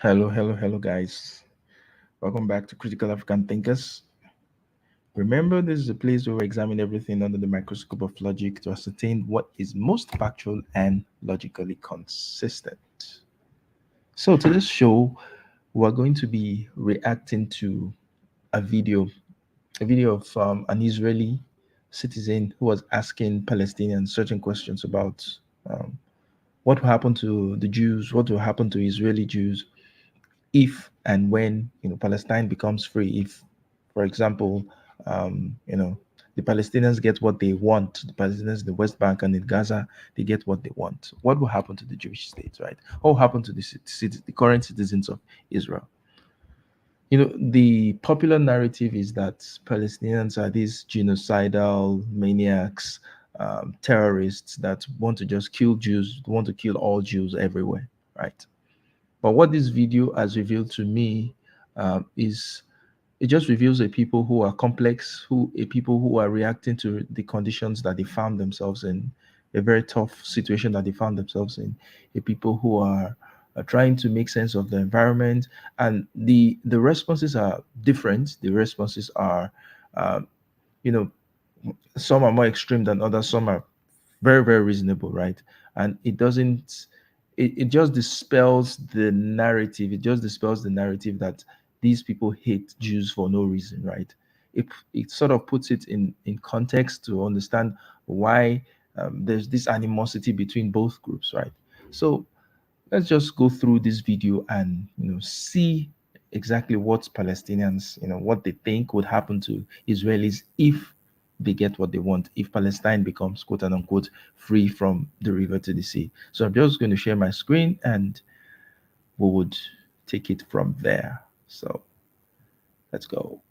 Hello, guys. Welcome back to Critical African Thinkers. Remember, this is a place where we examine everything under the microscope of logic to ascertain what is most factual and logically consistent. So, to this show, we're going to be reacting to a video, of an Israeli citizen who was asking Palestinians certain questions about um, what will happen to the Jews, what will happen to Israeli Jews, if and when Palestine becomes free. If, for example, the Palestinians get what they want, the Palestinians in the West Bank and in Gaza, they get what they want, what will happen to the Jewish state, right? What will happen to the current citizens of Israel? The popular narrative is that Palestinians are these genocidal maniacs, terrorists that want to just kill Jews, want to kill all Jews everywhere, right? But what this video has revealed to me is it just reveals a people who are complex, a people who are reacting to the conditions that they found themselves in, a very tough situation that they found themselves in, a people who are trying to make sense of the environment, and the responses are different. The responses are, uh, you know, some are more extreme than others. Some are very reasonable, right? And it just dispels the narrative. It just dispels the narrative that these people hate Jews for no reason, right? It sort of puts it in context to understand why there's this animosity between both groups, right? So let's just go through this video and see exactly what Palestinians, what they think would happen to Israelis if they get what they want, if Palestine becomes quote unquote free from the river to the sea. So I'm just going to share my screen and we would take it from there. So let's go.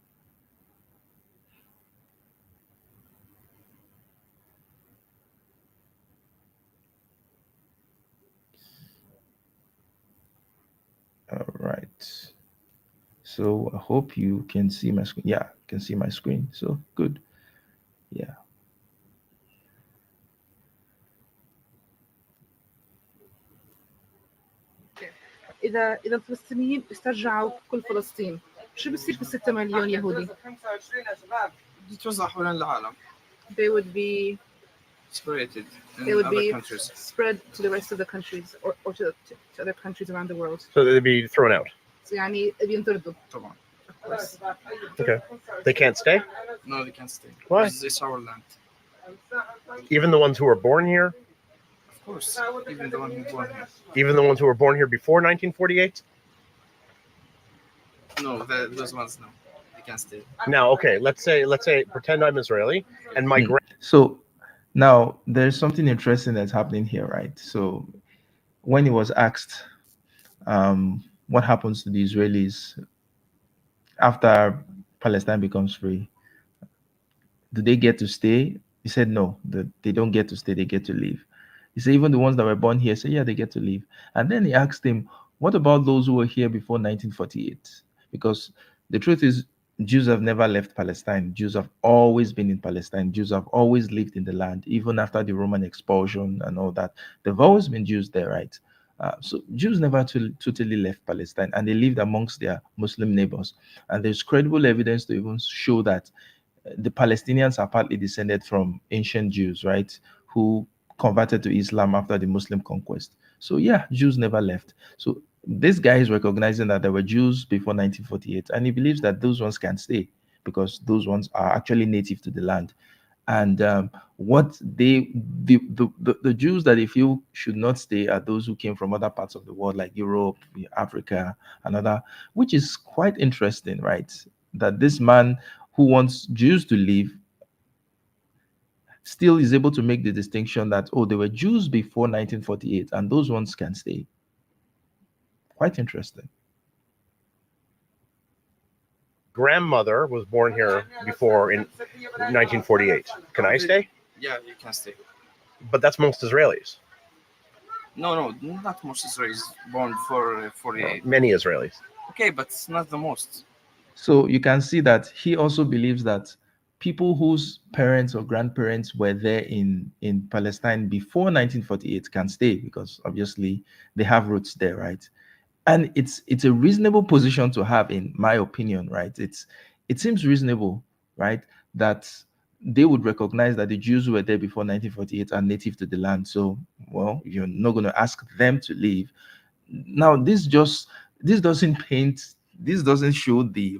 All right. So I hope you can see my screen. Yeah, you can see my screen. So good. Yeah. إذا الفلسطينيين استرجعوا كل فلسطين شو بصير في 6 مليون يهودي؟ يتوزع حول العالم. They would be Separated in they would other be countries. spread to the rest of the countries or to other countries around the world. So they'd be thrown out. So يعني بينطردوا. طبعا. Of course. Okay. They can't stay? No, they can't stay. Why? It's our land. Even the ones who were born here? Of course. Even the one who born here. Even the ones who were born here before 1948? No, those ones no. They can't stay. Now, okay, let's say pretend I'm Israeli and my So now there's something interesting that's happening here, right? So when he was asked what happens to the Israelis after Palestine becomes free, do they get to stay? He said no, they don't get to stay, they get to leave. He said even the ones that were born here say, yeah, they get to leave. And then he asked him, what about those who were here before 1948? Because the truth is, Jews have never left Palestine. Jews have always been in Palestine. Jews have always lived in the land, even after the Roman expulsion and all that. There've always been Jews there, right? So Jews never totally left Palestine, and they lived amongst their Muslim neighbors. And there's credible evidence to even show that the Palestinians are partly descended from ancient Jews, right, who converted to Islam after the Muslim conquest. So yeah, Jews never left. So this guy is recognizing that there were Jews before 1948, and he believes that those ones can stay because those ones are actually native to the land. And what the Jews that they feel should not stay are those who came from other parts of the world, like Europe, Africa, and other, which is quite interesting, right? That this man who wants Jews to leave still is able to make the distinction that, oh, there were Jews before 1948 and those ones can stay. Quite interesting. grandmother was born here before in 1948. Can I stay? Yeah, you can stay. But that's most Israelis. No, not most Israelis born before 48. Many Israelis. Okay, but it's not the most. So you can see that he also believes that people whose parents or grandparents were there in Palestine before 1948 can stay because obviously they have roots there, right? And it's a reasonable position to have, in my opinion, right? It seems reasonable, right, that they would recognize that the Jews who were there before 1948 are native to the land. So, well, you're not going to ask them to leave. Now, this doesn't paint, this doesn't show the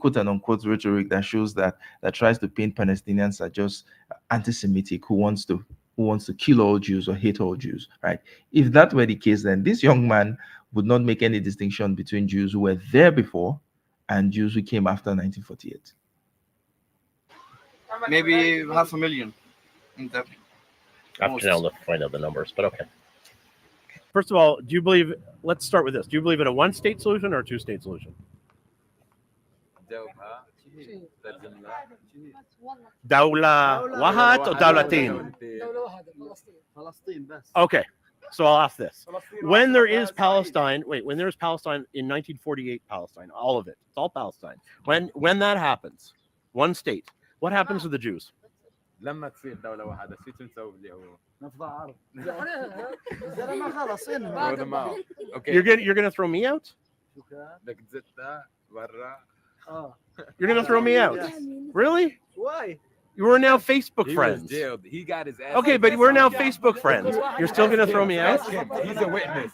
quote and unquote rhetoric that shows that tries to paint Palestinians as just anti-Semitic who wants to kill all Jews or hate all Jews, right? If that were the case, then this young man would not make any distinction between Jews who were there before and Jews who came after 1948. Maybe 500,000 in the I have most. to now look find out the numbers, but okay. First of all, do you believe? Let's start with this. Do you believe in a one-state solution or a two-state solution? دولة واحد or دولتين? Okay, so I'll ask this: when there is Palestine, when there is Palestine in 1948, Palestine, all of it, it's all Palestine. When that happens, one state, what happens to the Jews? لما تصير دولة واحدة شو تسوي اللي هو نفض عرب زلمه خلص إن throw them out. Okay. You're gonna throw me out? بدك تزتها برا. You're gonna throw me out? Really? Why? We're now Facebook He friends. was jailed. He got his ass. Okay, but we're now Facebook friends. You're still gonna throw me out? Ask him. He's a witness.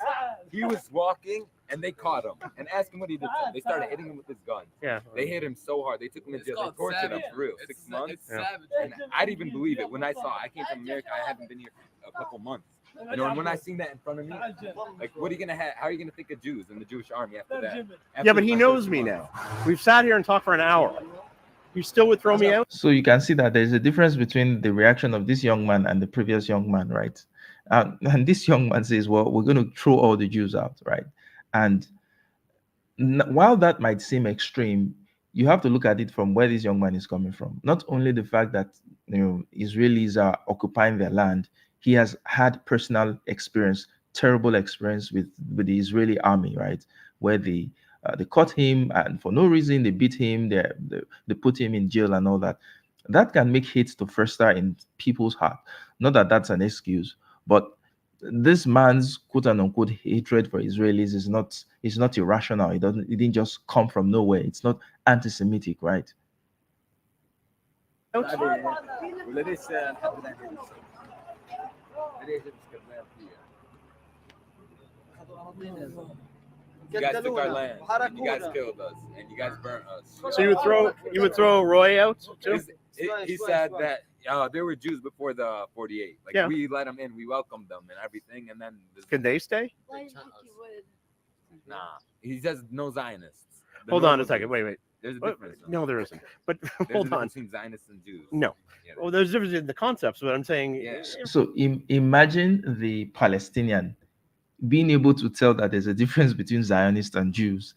He was walking and they caught him and asked him what he did. They started hitting him with his gun. Yeah. They hit him so hard. They took him to jail. They tortured him for real. 6 months. And I didn't even believe it when I saw. I came from America. I haven't been here a couple months. You know, and when I seen that in front of me, like, what are you gonna have? How are you gonna think of Jews and the Jewish army after that? Yeah, but he my knows first me month. now. We've sat here and talked for an hour. You still would throw me out? So you can see that there's a difference between the reaction of this young man and the previous young man, right? And this young man says, well, we're going to throw all the Jews out, right? And while that might seem extreme, you have to look at it from where this young man is coming from. Not only the fact that Israelis are occupying their land, he has had personal experience, terrible experience with the Israeli army, right? Where they caught him, and for no reason they beat him, they put him in jail and all that. That can make hate to fester in people's heart. Not that that's an excuse, but this man's quote and unquote hatred for Israelis is not irrational. It didn't just come from nowhere. It's not anti-Semitic, right? You guys took our land, and you guys killed us, and you guys burnt us. So you would throw Roy out too? He said that there were Jews before the 48. Like, Yeah. we let them in, we welcomed them and everything, and then Can they stay? nah. He says no Zionists. The Hold on a normal second. Jews. Wait. There's a What? difference. No, there isn't. But There's a hold on. difference between Zionists and Jews. No. Yeah, Well, there's a difference in the concepts, but I'm saying Yeah. So imagine the Palestinian being able to tell that there's a difference between Zionists and Jews,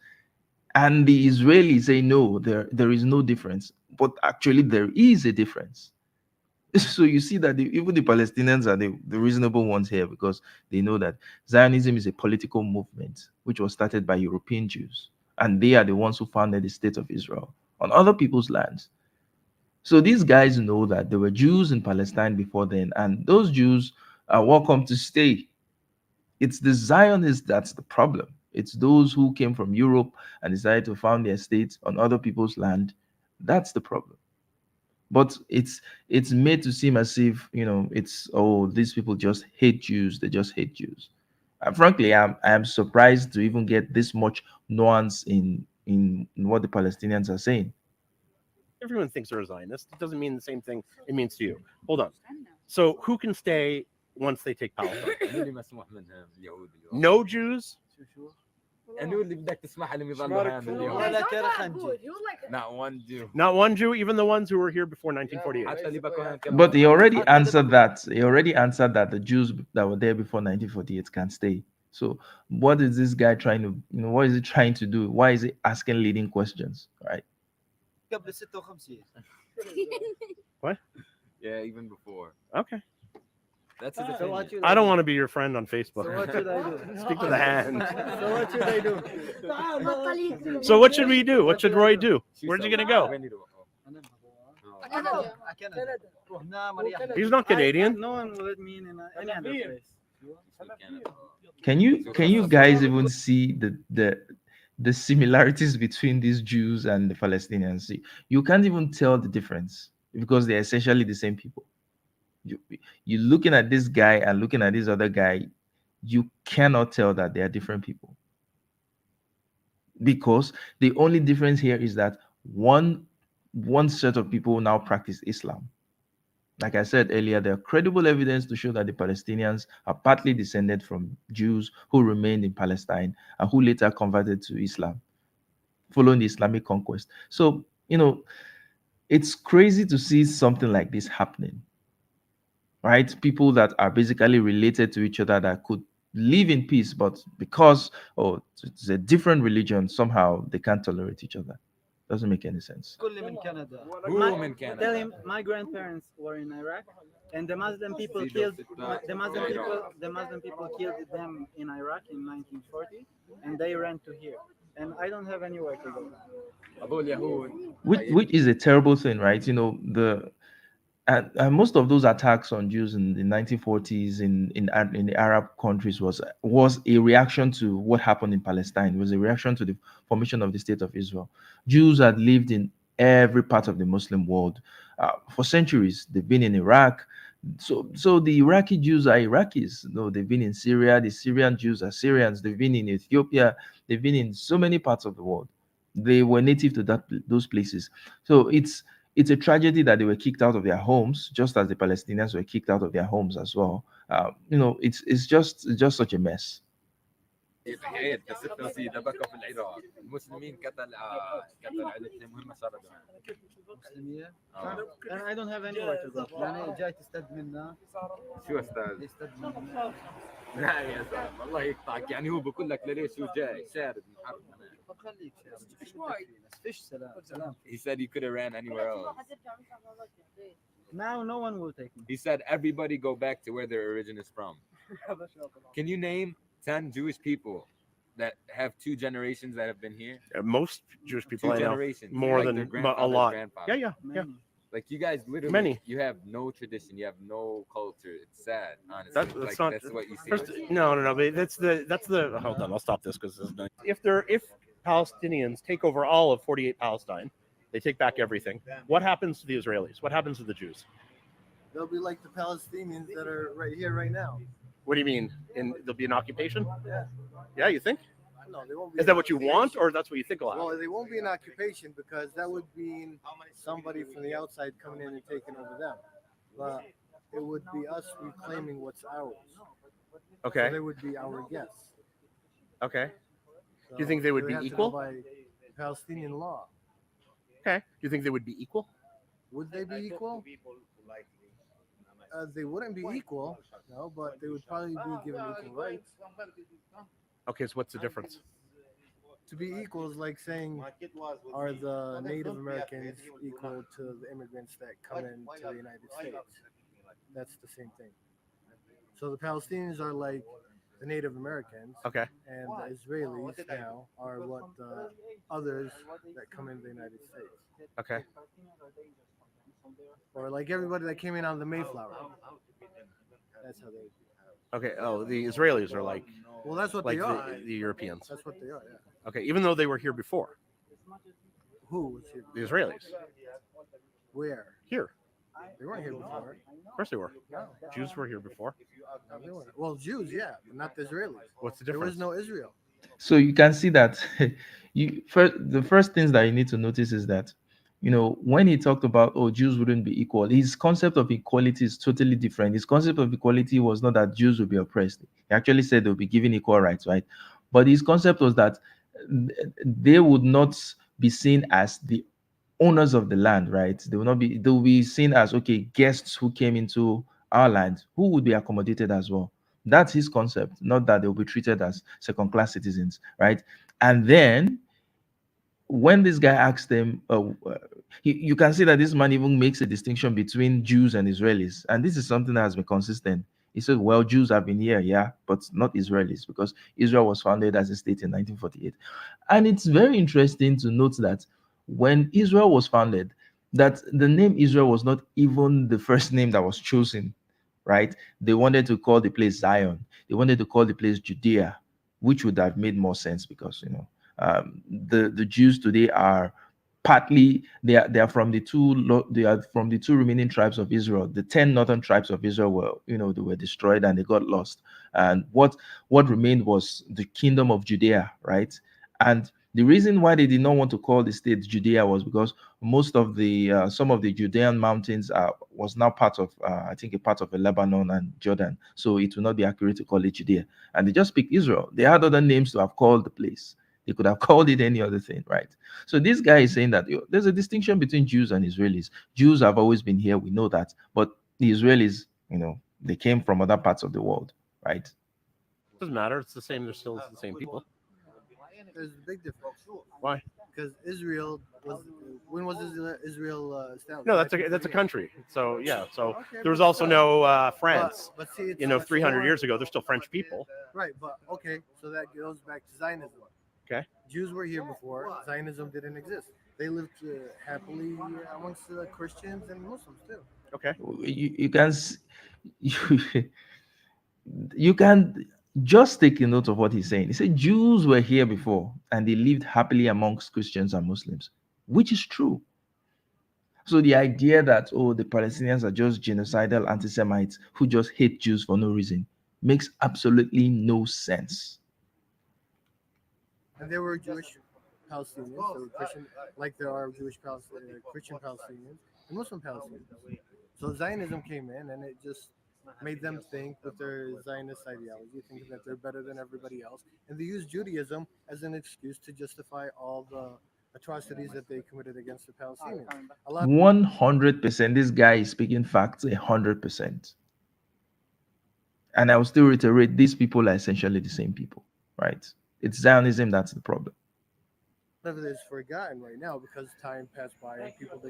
and the Israelis say no, there is no difference, but actually there is a difference. So you see that even the Palestinians are the reasonable ones here, because they know that Zionism is a political movement which was started by European Jews, and they are the ones who founded the state of Israel on other people's lands. So these guys know that there were Jews in Palestine before then, and those Jews are welcome to stay. It's the Zionists that's the problem. It's those who came from Europe and decided to found their states on other people's land. That's the problem. But it's made to seem as if it's, oh, these people just hate Jews. They just hate Jews. And frankly, I am surprised to even get this much nuance in what the Palestinians are saying. everyone thinks they're a Zionist. It doesn't mean the same thing it means to you. Hold on. So who can stay once they take Palestine? اللي مسموح منهم اليهود اليوم. No Jews? انه اللي بدك تسمح لهم يضلوا هان اليوم. Not one Jew. Not one Jew, even the ones who were here before 1948. حتى اللي بكوا هان كانوا- But he already answered that. He already answered that the Jews that were there before 1948 can stay. So what is this guy trying to, what is he trying to do? Why is he asking leading questions? Right? قبل 56 Yeah, even before. Okay. That's his So what opinion. should I don't want to be your friend on Facebook. So what should I do? Speak to the hand. So what should I do? So what should we do? What should Roy do? Where's he gonna go? When you do- I cannot. He's not Canadian. No one will let me in any other place. Can you guys even see the similarities between these Jews and the Palestinians? You can't even tell the difference because they're essentially the same people. You you looking at this guy and looking at this other guy, you cannot tell that they are different people because the only difference here is that one set of people now practice Islam. Like I said earlier, there are credible evidence to show that the Palestinians are partly descended from Jews who remained in Palestine and who later converted to Islam following the Islamic conquest. So, it's crazy to see something like this happening, right? People that are basically related to each other that could live in peace, but because it's a different religion, somehow they can't tolerate each other. Doesn't make any sense. كل من كندا. Who in Canada? Tell him my grandparents were in Iraq, and the Muslim people killed the Muslim people killed them in Iraq in 1940, and they ran to here. And I don't have anywhere to go. أبو اليهود. Which is a terrible thing, right? And most of those attacks on Jews in the 1940s in the Arab countries was a reaction to what happened in Palestine. It was a reaction to the formation of the state of Israel. Jews had lived in every part of the Muslim world for centuries. They've been in Iraq. So the Iraqi Jews are Iraqis. No, they've been in Syria. The Syrian Jews are Syrians. They've been in Ethiopia. They've been in so many parts of the world. They were native to those places. So it's a tragedy that they were kicked out of their homes, just as the Palestinians were kicked out of their homes as well. It's just such a mess. تخيل ك 66 بكى في العراق المسلمين قتل عائلتهم وهم صاروا مسلمية. And I don't have anywhere to go. يعني جاي تستد منا. شو استاذ؟ يستد منا. لا يا زلمه الله يقطعك يعني هو بقول لك لليش هو جاي شارد من حرب خليك فيش سلام. He said he could have ran anywhere else. Now no one will take me. He said everybody go back to where their origin is from. Can you name 10 Jewish people that have 2 generations that have been here? Most Jewish people 2 I know generations. more like than their a grandfather's lot. grandfather. Yeah. Many. Like you guys literally Many. you have no tradition, you have no culture. It's sad, honestly. That's like not- that's what you see. First, no. But that's the. Hold on, I'll stop this because if Palestinians take over all of 48 Palestine, they take back everything. What happens to the Israelis? What happens to the Jews? They'll be like the Palestinians that are right here, right now. What do you mean? There'll be an occupation? Yeah. Yeah, you think? No, they won't be. Is that what you want, or that's what you think will happen? Well, they won't be an occupation because that would mean somebody from the outside coming in and taking over them. But it would be us reclaiming what's ours. Okay. So they would be our guests. Okay. So Do you think they would be have to equal? go by Palestinian law. Okay. Do you think they would be equal? Would they be equal? They wouldn't be equal, no, but they would probably be given equal rights. Okay. So what's the difference? To be equal is like saying, are the Native Americans equal to the immigrants that come into the United States? That's the same thing. So the Palestinians are like the Native Americans, Okay. and the Israelis now are what the others that come into the United States. Okay. Or like everybody that came in on the Mayflower. That's how they would be. Okay. Oh, the Israelis are like Well, that's what like they are. the Europeans. That's what they are, yeah. Okay. Even though they were here before, Who was here? the Israelis Where? here. They weren't here before. Of course they were. No, Jews were here before. no, they weren't. Well, Jews, yeah, but not the Israelis. What's the There difference? was no Israel. So you can see that the first things that you need to notice is that when he talked about Jews wouldn't be equal, his concept of equality is totally different. His concept of equality was not that Jews would be oppressed. He actually said they'll be given equal rights, right? But his concept was that they would not be seen as the owners of the land, right? They will be seen as guests who came into our land who would be accommodated as well. That's his concept, not that they'll be treated as second-class citizens, right? And then when this guy asked them, you can see that this man even makes a distinction between Jews and Israelis. And this is something that has been consistent. He said, well, Jews have been here, yeah, but not Israelis, because Israel was founded as a state in 1948. And it's very interesting to note that when Israel was founded, that the name Israel was not even the first name that was chosen. right? They wanted to call the place Zion. They wanted to call the place Judea, which would have made more sense because the Jews today are partly they are from the they are from the two remaining tribes of Israel. The 10 northern tribes of Israel were they were destroyed and they got lost, and what remained was the kingdom of Judea, right? And the reason why they did not want to call the state Judea was because most of the some of the Judean mountains was now part of I think a part of Lebanon and Jordan, so it will not be accurate to call it Judea. And they just picked Israel. They had other names to have called the place. They could have called it any other thing, right? So this guy is saying that there's a distinction between Jews and Israelis. Jews have always been here, we know that, but the Israelis, they came from other parts of the world, right? Doesn't matter. It's the same. They're still the same people. There's a big difference. Why? Because Israel was when was Israel established? No, that's a country. So yeah. So Okay, there was but also still. no France. But see, it's 300 before- years ago, they're still French people. Right, but okay, so that goes back to Zionism. Okay. Jews were here before. Zionism didn't exist. They lived happily amongst Christians and Muslims too. Okay. You can you can just take a note of what he's saying. He said Jews were here before and they lived happily amongst Christians and Muslims, which is true. So the idea that the Palestinians are just genocidal anti-Semites who just hate Jews for no reason makes absolutely no sense. And there were Jewish Palestinians, there were Christian, like there are Jewish Christian Palestinians and Muslim Palestinians. So Zionism came in and it just made them think with their Zionist ideology, thinking that they're better than everybody else. And they used Judaism as an excuse to justify all the atrocities that they committed against the Palestinians. 100%. This guy is speaking facts 100%. And I will still reiterate, these people are essentially the same people, right? It's Zionism that's the problem. None of it is forgotten right now because time passed by and people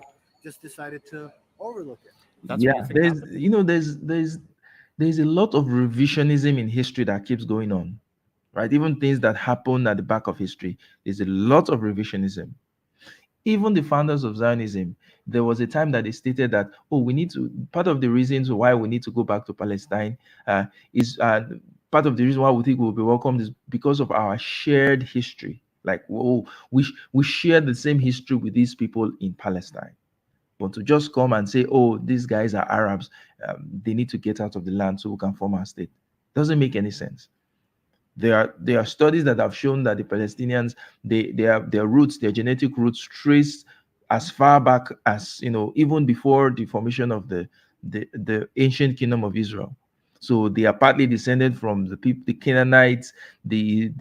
just decided to overlook it. That's what you think there's a lot of revisionism in history that keeps going on, right? Even things that happen at the back of history, there's a lot of revisionism. Even the founders of Zionism, there was a time that they stated that, we need to, part of the reasons why we need to go back to Palestine is part of the reason why we think we'll be welcomed is because of our shared history. Like, we share the same history with these people in Palestine. But to just come and say, these guys are Arabs, they need to get out of the land so we can form our state, doesn't make any sense. There are studies that have shown that the Palestinians, their roots, their genetic roots, traced as far back as even before the formation of the ancient kingdom of Israel. So they are partly descended from the people, the Canaanites, the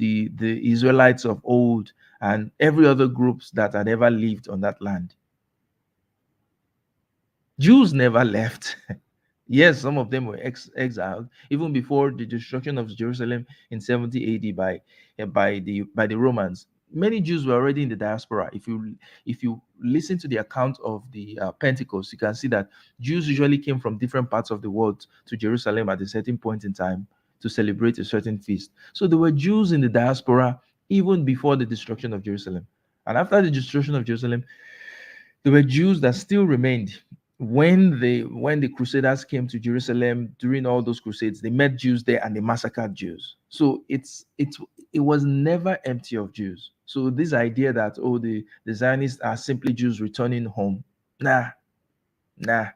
Israelites of old, and every other groups that had ever lived on that land. Jews never left. Yes, some of them were exiled even before the destruction of Jerusalem in 70 AD by the Romans. Many Jews were already in the diaspora. If you listen to the account of the Pentecost, you can see that Jews usually came from different parts of the world to Jerusalem at a certain point in time to celebrate a certain feast. So there were Jews in the diaspora even before the destruction of Jerusalem. And after the destruction of Jerusalem, there were Jews that still remained. When the Crusaders came to Jerusalem during all those crusades, they met Jews there and they massacred Jews. So it was never empty of Jews. So this idea that the Zionists are simply Jews returning home, nah. That's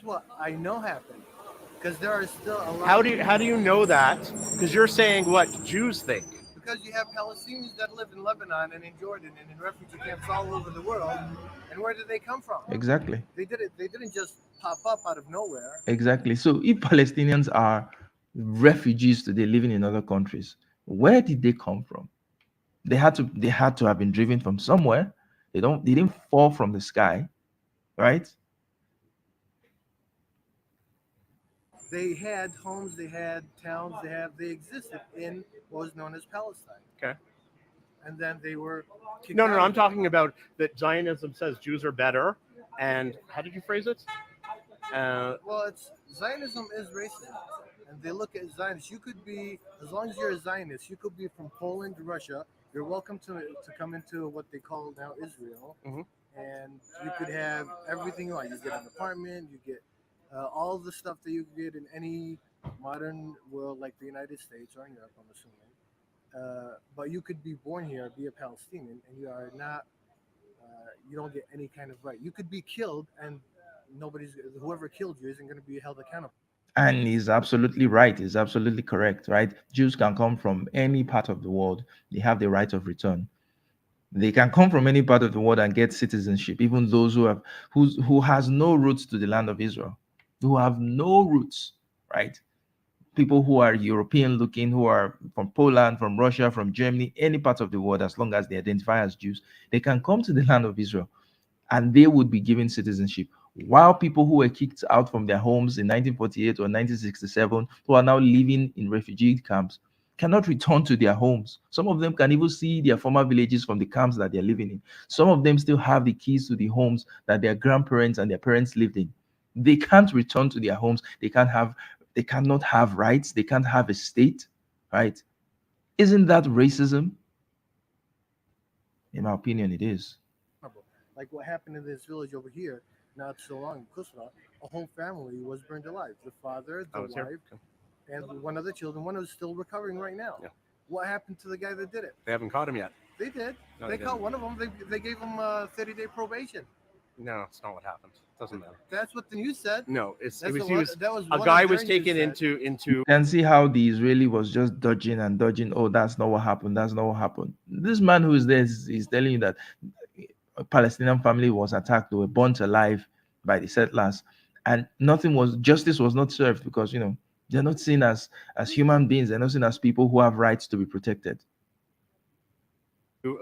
what I know happened because there are still a lot. How do you know that? Because you're saying what Jews think. Because you have Palestinians that live in Lebanon and in Jordan and in refugee camps all over the world. And where did they come from? Exactly. They didn't just pop up out of nowhere. Exactly. So if Palestinians are refugees today living in other countries, where did they come from? They had to have been driven from somewhere. They didn't fall from the sky, right? They had homes, they had towns, they existed in what was known as Palestine. Okay. And then they were No, I'm talking about that Zionism says Jews are better. And how did you phrase it? Well, Zionism is racism. And they look at Zionists. You could be, as long as you're a Zionist, you could be from Poland, Russia. You're welcome to come into what they call now Israel. Mm-hmm. and you could have everything you want. You get an apartment, you get all the stuff that you get in any modern world like the United States or in Europe, I'm assuming. But you could be born here, be a Palestinian, and you are not. You don't get any kind of right. You could be killed, and nobody's whoever killed you isn't going to be held accountable. And he's absolutely right. He's absolutely correct, right? Jews can come from any part of the world. They have the right of return. They can come from any part of the world and get citizenship, even those who has no roots to the land of Israel, who have no roots, right? People who are European looking, who are from Poland, from Russia, from Germany, any part of the world, as long as they identify as Jews, they can come to the land of Israel and they would be given citizenship. While people who were kicked out from their homes in 1948 or 1967, who are now living in refugee camps, cannot return to their homes. Some of them can even see their former villages from the camps that they're living in. Some of them still have the keys to the homes that their grandparents and their parents lived in. They can't return to their homes. They cannot have rights. They can't have a state, right? Isn't that racism? In my opinion, it is. Like what happened in this village over here not so long in Kusra, a whole family was burned alive. The father, the wife, and one of the children. One is still recovering right now. Yeah. What happened to the guy that did it? They haven't caught him yet. They did. No, they they caught didn't. one of them. They gave him a 30-day probation. No, it's not what happened. Doesn't matter. That's what the news said. No, That's it was, the he one- was that was a one guy of was their news taken said. into You can see how the Israeli was just dodging and dodging. Oh, that's not what happened. That's not what happened. This man who is there is telling you that a Palestinian family was attacked. They were burnt alive by the settlers, and justice was not served because they're not seen as human beings. They're not seen as people who have rights to be protected.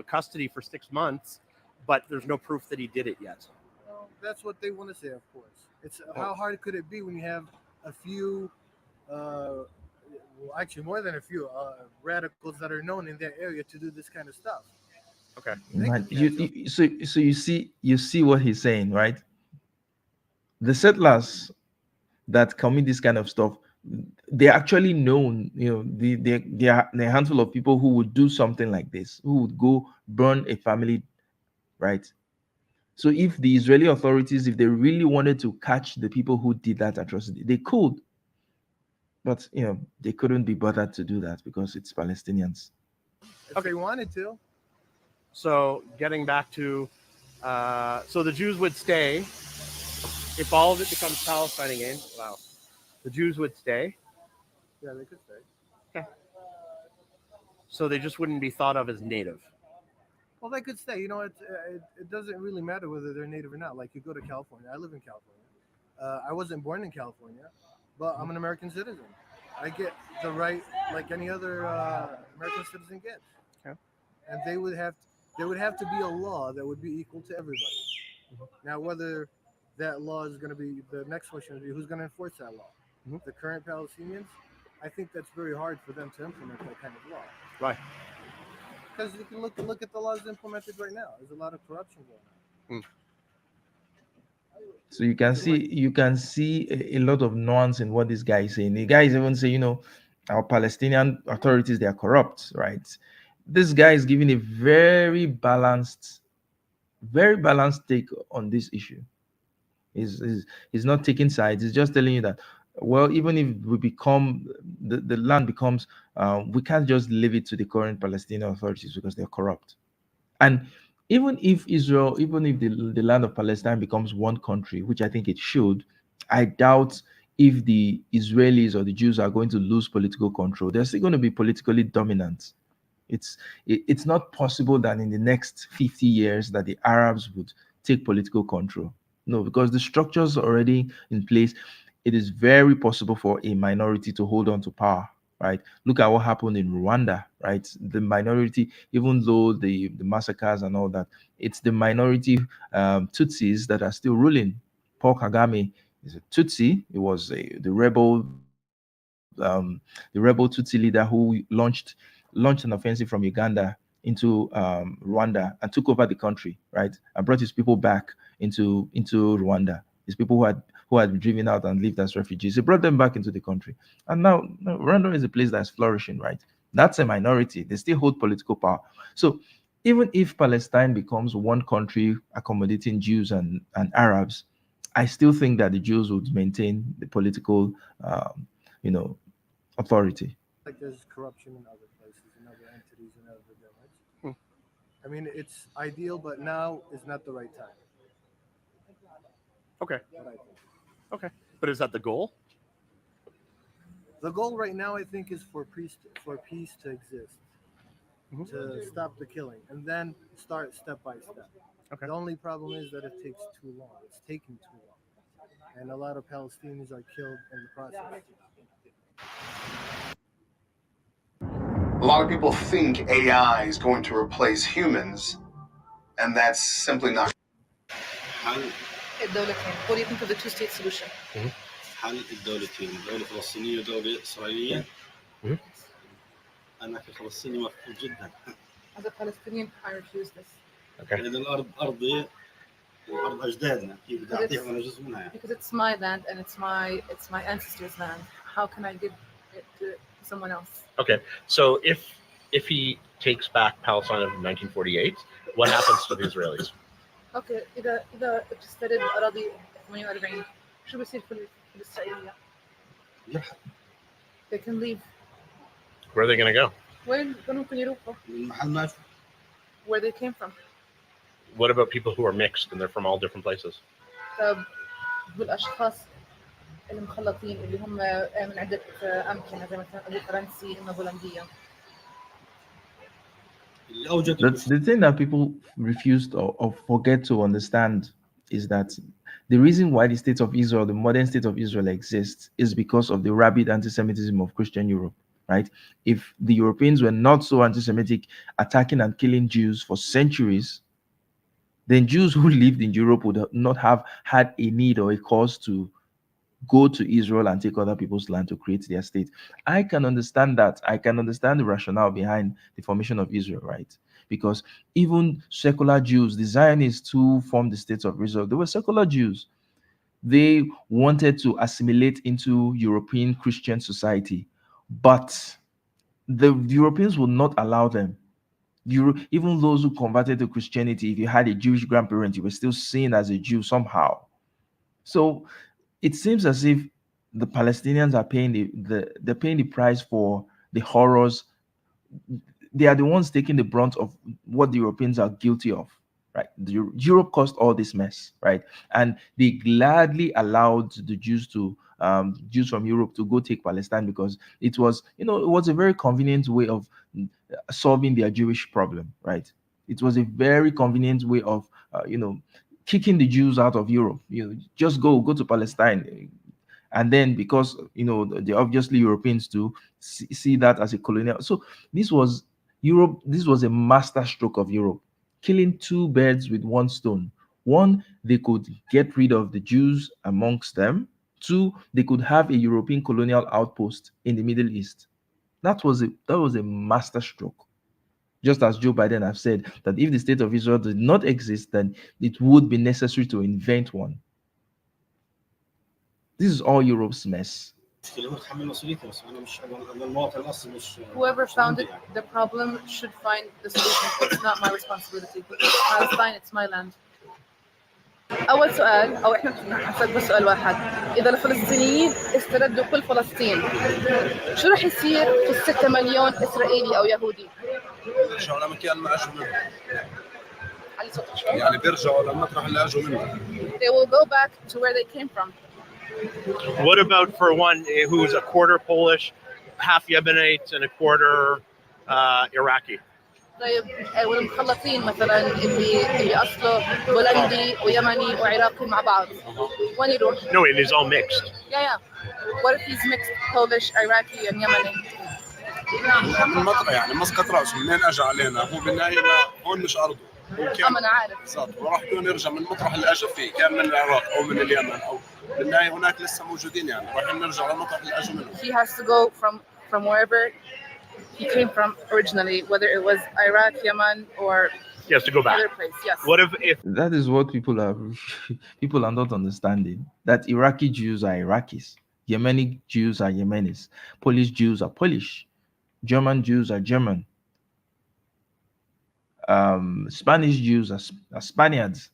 custody for 6 months, but there's no proof that he did it yet. Well, that's what they want to say, of course. It's how hard could it be when you have a few, well, actually more than a few radicals that are known in that area to do this kind of stuff. Okay. So you see what he's saying, right? The settlers that commit this kind of stuff, they're actually known. There are a handful of people who would do something like this, who would go burn a family, right? So if the Israeli authorities, if they really wanted to catch the people who did that atrocity, they could. But they couldn't be bothered to do that because it's Palestinians. If they wanted to. So getting back to, so the Jews would stay if all of it becomes Palestine again. Wow, the Jews would stay. Yeah, they could stay. So they just wouldn't be thought of as native. Well, they could stay. It doesn't really matter whether they're native or not. Like you go to California. I live in California. I wasn't born in California, but I'm an American citizen. I get the right like any other American citizen gets. Okay. And there would have to be a law that would be equal to everybody. Now, whether that law is going to be the next question would be who's going to enforce that law? The current Palestinians. I think that's very hard for them to implement that kind of law. Right. Because you can look at the laws implemented right now. There's a lot of corruption going on. So you can see a lot of nuance in what this guy is saying. The guy is even saying, our Palestinian authorities, they are corrupt, right? This guy is giving a very balanced take on this issue. He's not taking sides. He's just telling you that, well, even if we become the land becomes, we can't just leave it to the current Palestinian authorities because they're corrupt. And even if the land of Palestine becomes one country, which I think it should, I doubt if the Israelis or the Jews are going to lose political control. They're still going to be politically dominant. It's not possible that in the next 50 years that the Arabs would take political control. No, because the structures are already in place. It is very possible for a minority to hold on to power, right? Look at what happened in Rwanda, right? The minority, even though the massacres and all that, it's the minority Tutsis that are still ruling. Paul Kagame is a Tutsi. He was the rebel Tutsi leader who launched an offensive from Uganda into Rwanda and took over the country, right? And brought his people back into Rwanda. His people who had been driven out and lived as refugees. He brought them back into the country. And now Rwanda is a place that's flourishing, right? That's a minority. They still hold political power. So Even if Palestine becomes one country accommodating Jews and Arabs, I still think that the Jews would maintain the political, you know, authority. Like there's corruption in other places, in other entities, in other governments. Hmm. I mean, it's ideal, but now is not the right time. Okay. What I think. Okay. But is that the goal? The goal right now, I think, is for peace to exist, Mhm. to stop the killing, and then start step by step. Okay. The only problem is that it takes too long. It's taking too long, and a lot of Palestinians are killed in the process. A lot of people think AI is going to replace humans, and that's simply not. حل الدولتين. What do you think of the two-state solution? حل الدولتين، دولة فلسطينية ودولة إسرائيلية. مهم. أنا كفلسطيني مرفوض جدا، As a Palestinian, I refuse this Okay. لأن الأرض أرضي وأرض أجدادنا، كيف بدي أعطيهم أنا جزء منها. because it's my land and it's my ancestors' land. How can I give it to someone else? Okay. So if he takes back Palestine of 1948, what happens to the Israelis? Okay, إذا بتسترد أراضي 48 شو بصير في الإسرائيلية؟ يرحل. They can leave. Where are they going to go? وين ممكن يروحوا؟ المحل ما في. Where they came from. What about people who are mixed and they're from all different places? طب والأشخاص المخلطين اللي هم من عدة أمكنة زي مثلا أبو فرنسي إنه بولندية. اللي أوجد The thing that people refuse or forget to understand is that the reason why the state of Israel, the modern state of Israel, exists is because of the rabid anti-Semitism of Christian Europe, right? If the Europeans were not so anti-Semitic, attacking and killing Jews for centuries, then Jews who lived in Europe would not have had a need or a cause to go to Israel and take other people's land to create their state. I can understand that. I can understand the rationale behind the formation of Israel, right? Because even secular Jews, the Zionists who formed the state of Israel, they were secular Jews. They wanted to assimilate into European Christian society, but the Europeans would not allow them. Even those who converted to Christianity, if you had a Jewish grandparent, you were still seen as a Jew somehow. So it seems as if the Palestinians are paying they're paying the price for the horrors. They are the ones taking the brunt of what the Europeans are guilty of, right? Europe caused all this mess, right? And they gladly allowed the Jews from Europe to go take Palestine because it was a very convenient way of solving their Jewish problem, right? It was a very convenient way of kicking the Jews out of Europe. Just go to Palestine. And then because the obviously Europeans do see that as a colonial. So this was Europe. This was a master stroke of Europe, killing two birds with one stone. One, they could get rid of the Jews amongst them. Two, they could have a European colonial outpost in the Middle East. That was a master stroke. Just as Joe Biden have said that if the state of Israel did not exist, then it would be necessary to invent one. This is all Europe's mess. Whoever found it, the problem should find the solution. It's not my responsibility. Palestine, it's my land. أول سؤال أو إحنا نسأل بس سؤال واحد. إذا الفلسطينيين استردوا كل فلسطين، شو رح يصير في 6 مليون إسرائيلي أو يهودي؟ بيرجعوا لمكان ما اجوا منه، علي صوتك شوي. يعني بيرجعوا للمطرح اللي اجوا منه. They will go back to where they came from. What about for one who's a quarter Polish, half Yemenite, and a quarter Iraqi? طيب والمخلطين مثلا اللي اصله بولندي ويمني وعراقي مع بعض وين يروح؟ No, it is all mixed. Yeah. What if he's mixed Polish, Iraqi and Yemeni? المطرح يعني مسقط راسه منين اجى علينا، هو بالنهايه هون مش ارضه، هو كان أنا عارف. بالضبط، وراح يكون يرجع من المطرح اللي اجى فيه، كان من العراق او من اليمن او بالنهايه هناك لسه موجودين، يعني راح نرجع للمطرح اللي اجوا منه. He has to go from wherever he came from originally, whether it was Iraq, Yemen, or He has to go back. other place. Yes. What if That is what people are not understanding. That Iraqi Jews are Iraqis, Yemeni Jews are Yemenis, Polish Jews are Polish, German Jews are German. Spanish Jews as Spaniards.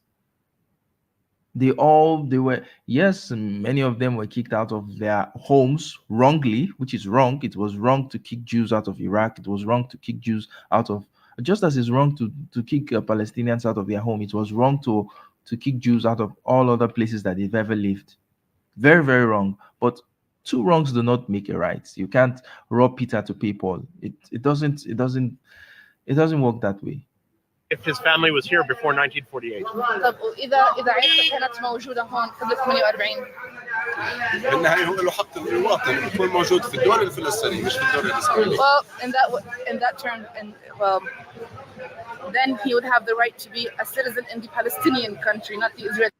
They were, yes, many of them were kicked out of their homes wrongly, which is wrong. It was wrong to kick Jews out of Iraq. It was wrong to kick Jews out of, just as it's wrong to kick Palestinians out of their home. It was wrong to kick Jews out of all other places that they've ever lived. Very, very wrong. But two wrongs do not make a right. You can't rob Peter to pay Paul. It doesn't work that way. If his family was here before 1948. طب اذا عيلته كانت موجوده هون قبل 48 بالنهايه هو له حق الوطن يكون موجود في الدوله الفلسطينيه مش في الدوله الاسرائيليه. well in that term then he would have the right to be a citizen in the Palestinian country, not the Israeli.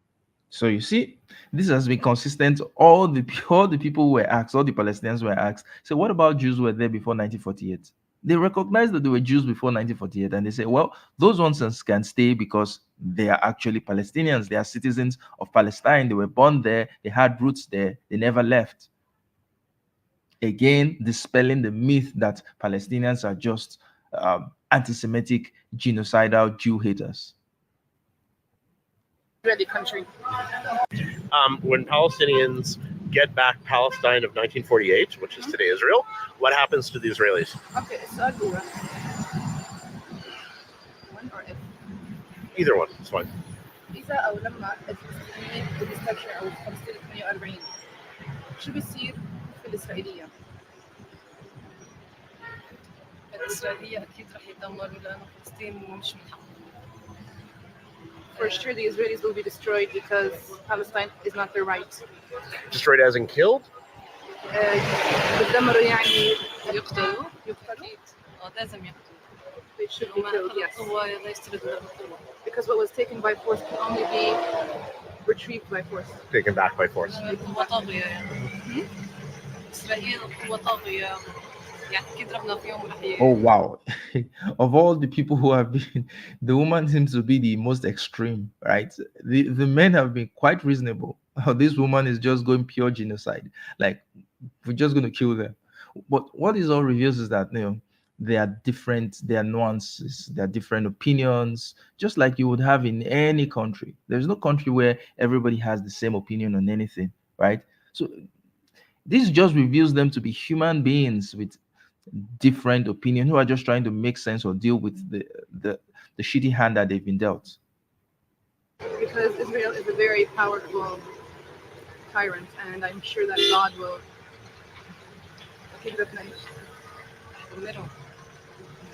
So you see, this has been consistent. All the people were asked, all the Palestinians were asked. So what about Jews who were there before 1948? They recognized that they were Jews before 1948, and they say, well, those ones can stay because they are actually Palestinians. They are citizens of Palestine. They were born there. They had roots there. They never left. Again, dispelling the myth that Palestinians are just anti-Semitic, genocidal Jew haters. Israeli country. When Palestinians get back Palestine of 1948, which is today Israel, what happens to the Israelis? Okay, السؤال هو when or if Either one, it's fine. إذا أو لما الفلسطينيين بيسترجعوا فلسطين 48 شو بيصير في الإسرائيلية؟ الإسرائيلية أكيد رح يتدمروا لأن فلسطين مش من حقهم. For sure, the Israelis will be destroyed because Palestine is not their right. Destroyed as in killed? بالدمر يعني يقتلوا لازم يقتلوا. They should be killed, yes. Because what was taken by force can only be retrieved by force. Taken back by force. Oh wow. Of all the people who have been, the woman seems to be the most extreme, right? The men have been quite reasonable. This woman is just going pure genocide. Like, we're just going to kill them. But what this all reveals is that, they are different, there are nuances, there are different opinions, just like you would have in any country. There's no country where everybody has the same opinion on anything, right? So this just reveals them to be human beings with different opinion who are just trying to make sense or deal with the shitty hand that they've been dealt. Because Israel is a very powerful tyrant, and I'm sure that God will keep the place.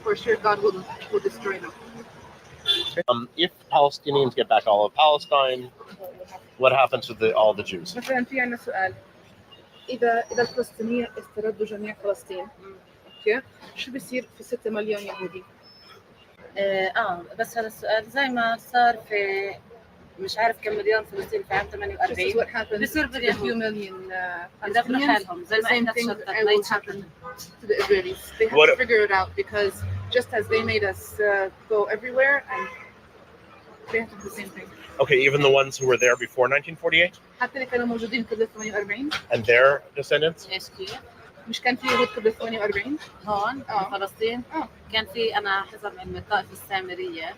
For sure, God will destroy them. If Palestinians get back all of Palestine, what happens to all the Jews? مثلا في عندنا سؤال إذا الفلسطينيين استردوا جميع فلسطين اوكي شو بيصير في 6 مليون يهودي؟ بس هذا السؤال زي ما صار في مش عارف كم مليون فلسطيني في عام 48 بيصير باليهود يدخلوا حالهم زي ما احنا will happen to the Israelis. They have to figure it out because just as they made us go everywhere, and they have to do the same thing. Okay, even the ones who were there before 1948? حتى اللي كانوا موجودين قبل 48 And their descendants? ايش كيف؟ مش كان في يهود قبل 48 هون في فلسطين؟ كان في أنا حسب علم الطائفة السامرية.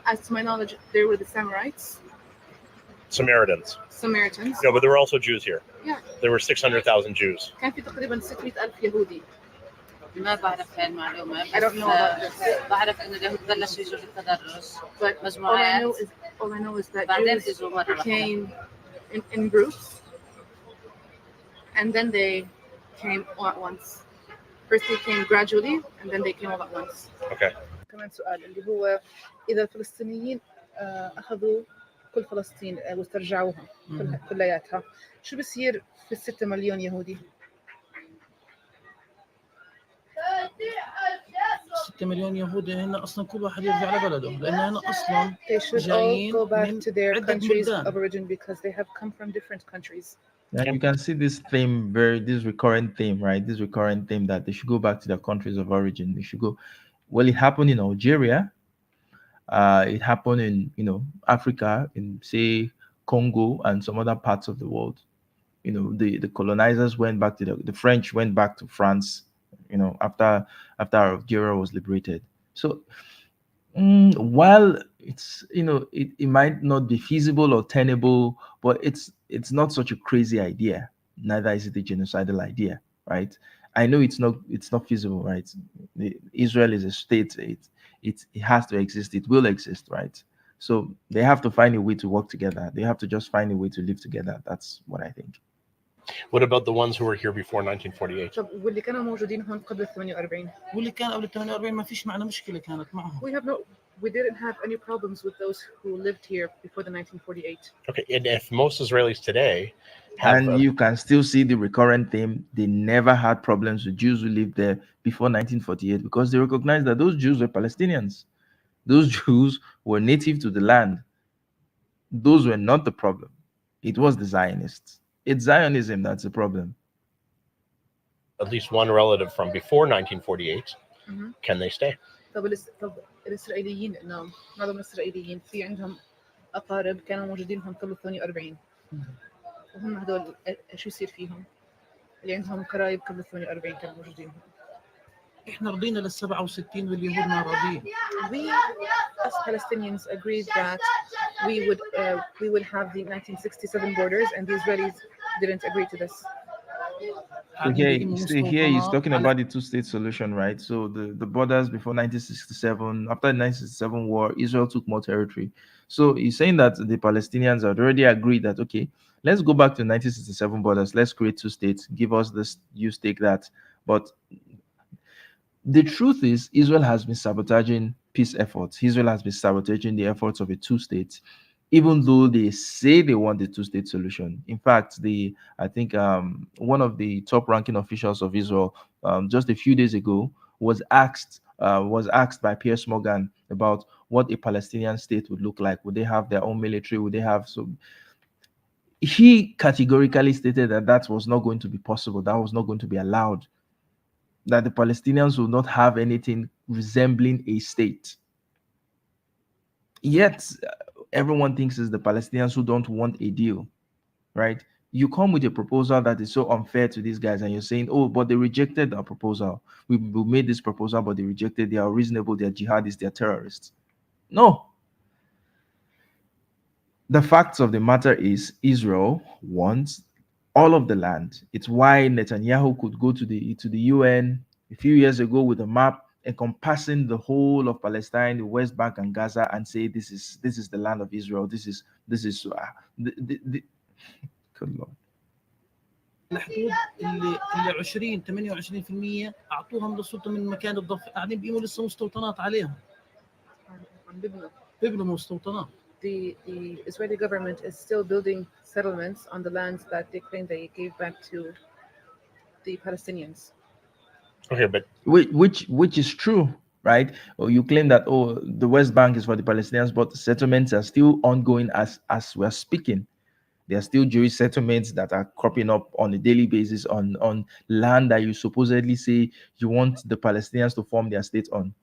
As to my knowledge, there were the Samarites. Samaritans. No, but there were also Jews here. Yeah. There were 600,000 Jews. كان في تقريبا 600,000 يهودي. ما بعرف هالمعلومة. I don't know about this. بعرف إنه اليهود بلشوا يجوا بالتدرج. But مجموعات. all I know is that Jews came in groups, and then they came all at once. First they came gradually, and then they came all at once. Okay. كمان سؤال اللي هو إذا الفلسطينيين أخذوا كل فلسطين واسترجعوها كلياتها شو بصير في 6 مليون يهودي؟ 6 مليون يهودي هنا اصلا كل واحد يرجع لبلده لان هنا اصلا They should all جايين go back من to their عدة countries بلدان. of origin because they have come from different countries. And you can see this recurrent theme, right? This recurrent theme that they should go back to their countries of origin. They should go. Well, it happened in Algeria. It happened in Africa, in say Congo and some other parts of the world. The colonizers went back to the French went back to France. After Algeria was liberated. So While it's it might not be feasible or tenable, but it's not such a crazy idea. Neither is it a genocidal idea, right? I know it's not feasible, right? Israel is a state. It has to exist. It will exist, right? So they have to find a way to work together. They have to just find a way to live together. That's what I think. What about the ones who were here before 1948? طب واللي كانوا موجودين هون قبل 48 واللي كان قبل 48 ما فيش معنا مشكله كانت معهم. we didn't have any problems with those who lived here before the 1948. Okay, and if most Israelis today have, And you can still see the recurrent theme. They never had problems with Jews who lived there before 1948 because they recognized that those Jews were Palestinians. Those Jews were native to the land. Those were not the problem. It was the Zionists. It's Zionism that's the problem. at least one relative from before 1948, can they stay? طب الإسرائيليين إنه معظم الإسرائيليين في عندهم أقارب كانوا موجودين هون قبل 48 وهم هذول شو يصير فيهم؟ اللي عندهم قرايب قبل 48 كانوا موجودين هون. احنا رضينا لل 67 واليهود ما راضيين. We as Palestinians agreed that we would have the 1967 borders and the Israelis didn't agree to this. So here he's talking about the two-state solution, right? So the borders before 1967, after the 1967 war, Israel took more territory. So he's saying that the Palestinians had already agreed that, okay, let's go back to 1967 borders. Let's create two states. Give us this, you take that. But the truth is, Israel has been sabotaging peace efforts. Israel has been sabotaging the efforts of a two-state, even though they say they want the two-state solution. In fact, I think one of the top-ranking officials of Israel just a few days ago was asked by Piers Morgan about what a Palestinian state would look like. Would they have their own military? Would they have so? He categorically stated that that was not going to be possible. That was not going to be allowed. That the Palestinians will not have anything resembling a state. Yet everyone thinks it's the Palestinians who don't want a deal, right? You come with a proposal that is so unfair to these guys, and you're saying, oh, but they rejected our proposal. We made this proposal, but they rejected. They are reasonable. They are jihadists. They are terrorists. No. The facts of the matter is Israel wants all of the land. It's why Netanyahu could go to the UN a few years ago with a map encompassing the whole of Palestine, the West Bank and Gaza, and say this is the land of Israel. This is good Lord. الحدود اللي 20 28% اعطوهم للسلطه من مكان الضفه قاعدين بيقيموا لسه مستوطنات عليهم. بيبنوا مستوطنات. The Israeli government is still building settlements on the lands that they claim they gave back to the Palestinians. Okay, but which is true, right? Or you claim that the West Bank is for the Palestinians, but the settlements are still ongoing as we're speaking. There are still Jewish settlements that are cropping up on a daily basis on land that you supposedly say you want the Palestinians to form their state on.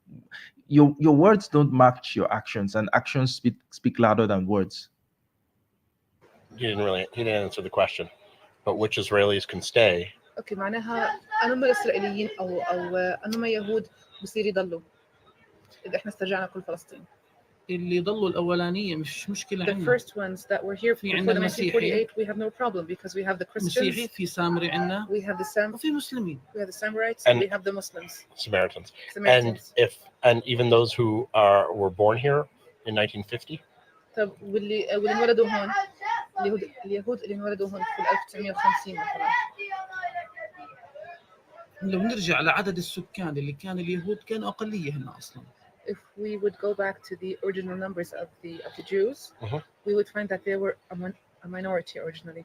Your words don't match your actions, and actions speak louder than words. He didn't answer the question. But which Israelis can stay? اوكي معناها انهم الاسرائيليين او انهم يهود بصير يضلوا اذا احنا استرجعنا كل فلسطين. اللي ضلوا الاولانيه مش مشكله عندنا. The first ones that were here في before 1948 we have no problem because we have the Christians. مسيحي في سامري عندنا. We have the وفي مسلمين. We have the Samarites and we have the Muslims. Samaritans. And even those who were born here in 1950. طب واللي انولدوا هون اليهود اللي انولدوا هون في 1950 مثلا. لو نرجع لعدد السكان اللي كان اليهود كانوا أقلية هنا أصلاً. If we would go back to the original numbers of the Jews, we would find that they were a minority originally.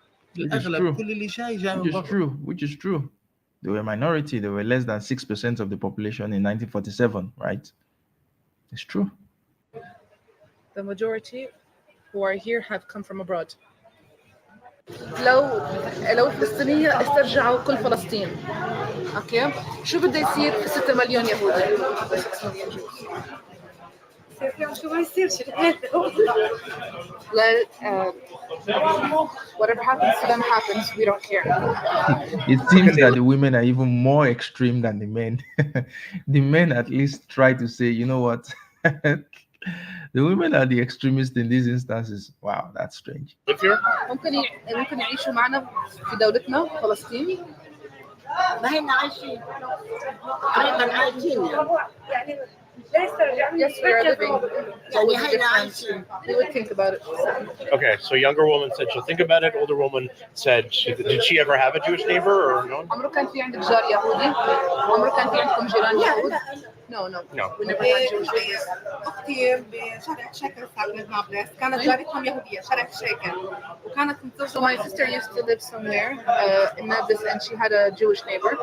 Which is true. They were a minority. They were less than 6% of the population in 1947, right? It's true. The majority who are here have come from abroad. لو الفلسطينية استرجعوا كل فلسطين اوكي شو بده يصير في 6 مليون يهودي؟ شو ما يصيرش whatever happens to them happens, we don't care. It seems that the women are even more extreme than the men. The men at least try to say, you know what, The women are the extremists in these instances. Wow, that's strange. Live here? ممكن يعيشوا معنا في دولتنا فلسطين. ما هن عايشين تقريبا عايشين يعني Yes, we are living. What would be different? We would think about it. Okay, so younger woman said she'll think about it. Older woman said, did she ever have a Jewish neighbor or no? عمره كان في عندك جار يهودي؟ عمره كان في عندكم جيران يهود؟ No, no. No. We never had Jewish neighbors. اختي بشارع شاكر ساكنه بنابلس كانت جارتهم يهوديه شارع شاكر وكانت So my sister used to live somewhere in Nablus and she had a Jewish neighbor.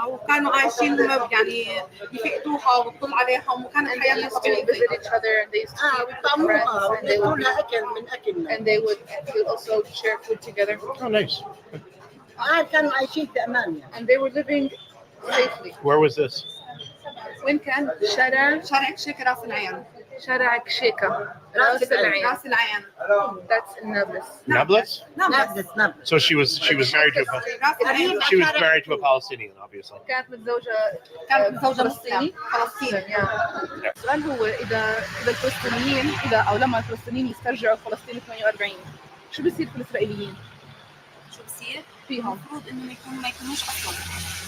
وكانوا عايشين يعني يفقدوها وتطل عليهم وكانت And they used to visit each other and they used to be friends and they would also share food together. Oh, nice. كانوا عايشين في امان And they were living safely. Where was this? وين كان؟ شارع شاكر راس العين شارع كشيكة راس العين. That's in Nablus. Nablus? نابلس So she was married to a Palestinian, obviously. كانت متزوجة فلسطيني. السؤال هو إذا الفلسطينيين أو لما الفلسطينيين يسترجعوا فلسطين 48 شو بيصير في الإسرائيليين؟ شو بصير؟ فيهم. المفروض إنه ما يكونوش أصلاً.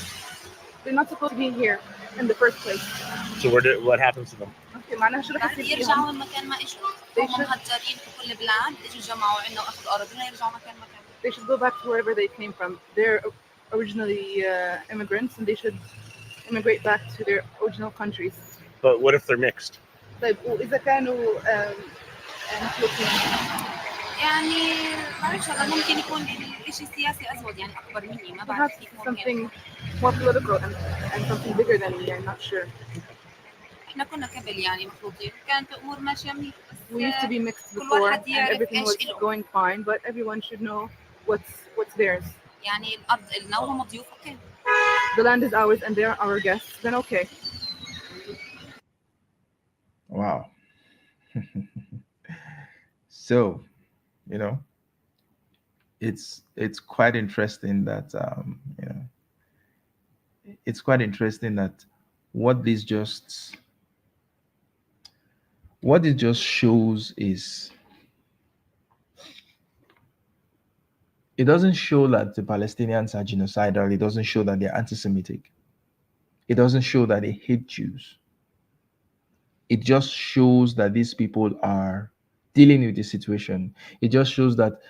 They're not supposed to be here in the first place. So what happens to them? Okay, معناها شو رح يصير يرجعوا فيهم؟ المكان ما إجوا هم مهجرين في كل البلاد إجوا جمعوا عنا وأخذوا أراضينا يرجعوا مكان They should go back to wherever they came from. They're originally immigrants and they should immigrate back to their original countries. But what if they're mixed? طيب وإذا كانوا مخلوطين؟ يعني ما بعرف هذا ممكن يكون شيء سياسي أزود يعني أكبر مني ما بعرف Perhaps كيف ممكن something more political and something bigger than me. I'm not sure. إحنا كنا قبل يعني مخلوطين كانت الأمور ماشية منيح We used to be mixed كل before واحد and يعرف everything was إيش إله going fine, but everyone should know what's theirs. يعني الأرض إلنا وهم ضيوف أوكي The land is ours and they're our guests. Then okay. Wow. So, it's quite interesting that it's quite interesting that what this just shows is it doesn't show that the Palestinians are genocidal. It doesn't show that they're anti-Semitic. It doesn't show that they hate Jews. It just shows that these people are dealing with the situation. It just shows that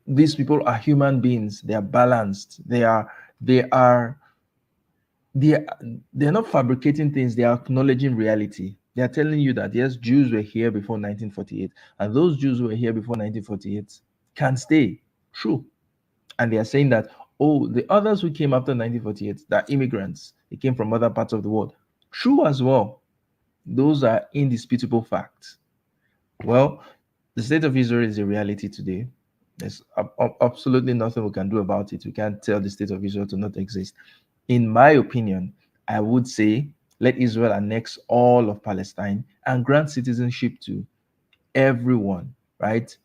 these people are human beings. They are balanced. They're not fabricating things. They are acknowledging reality. They are telling you that yes, Jews were here before 1948, and those Jews who were here before 1948 can stay. True. And they are saying that, oh, the others who came after 1948, they're immigrants. They came from other parts of the world. True as well. Those are indisputable facts. Well, the state of Israel is a reality today. There's absolutely nothing we can do about it. We can't tell the state of Israel to not exist. In my opinion, I would say let Israel annex all of Palestine and grant citizenship to everyone, right?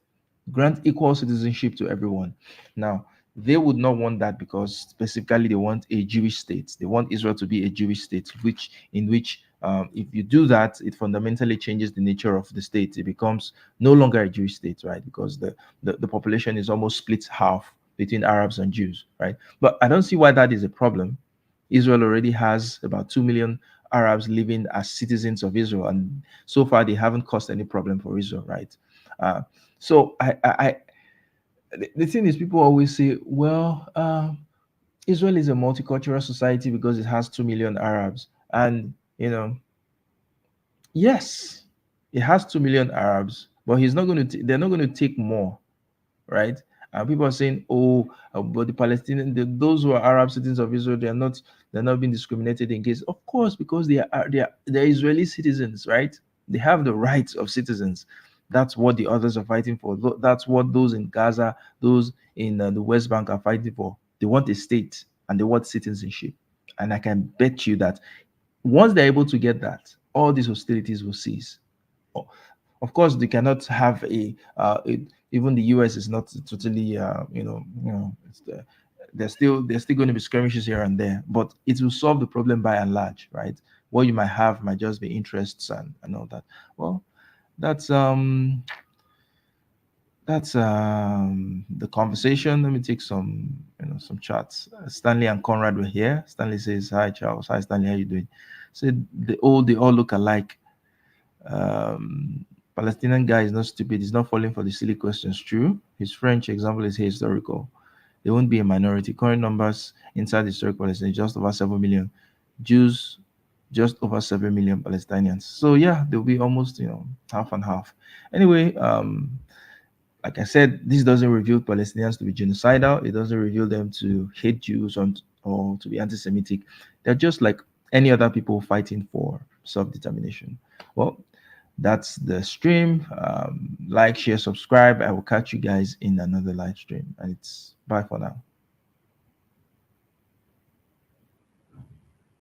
Grant equal citizenship to everyone. Now, they would not want that because specifically they want a Jewish state. They want Israel to be a Jewish state, in which if you do that, it fundamentally changes the nature of the state. It becomes no longer a Jewish state, right? Because the population is almost split half between Arabs and Jews, right? But I don't see why that is a problem. Israel already has about 2 million Arabs living as citizens of Israel, and so far they haven't caused any problem for Israel, right? So the thing is, people always say, well, Israel is a multicultural society because it has 2 million Arabs. And, yes, it has 2 million Arabs, but they're not going to take more, right? And people are saying, but the Palestinian, those who are Arab citizens of Israel, they're not being discriminated against. Of course, because they're Israeli citizens, right? They have the rights of citizens. That's what the others are fighting for. That's what those in Gaza, those in the West Bank are fighting for. They want a state and they want citizenship. And I can bet you that once they're able to get that, all these hostilities will cease. Of course, they cannot have even the US is not totally, there's still going to be skirmishes here and there, but it will solve the problem by and large, right? What you might have might just be interests and all that. Well, that's the conversation. Let me take some chats. Stanley and Conrad were here. Stanley says, "Hi Charles." Hi Stanley, how you doing? Said they all look alike. Palestinian guy is not stupid. He's not falling for the silly questions. True. His French example is historical. They won't be a minority. Current numbers inside historic Palestine just over 7 million. Jews, just over 7 million Palestinians. So yeah, they'll be almost half and half. Anyway, like I said, this doesn't reveal Palestinians to be genocidal. It doesn't reveal them to hate Jews or to be anti-Semitic. They're just like any other people fighting for self-determination. Well, that's the stream. Like, share, subscribe. I will catch you guys in another live stream. And it's bye for now.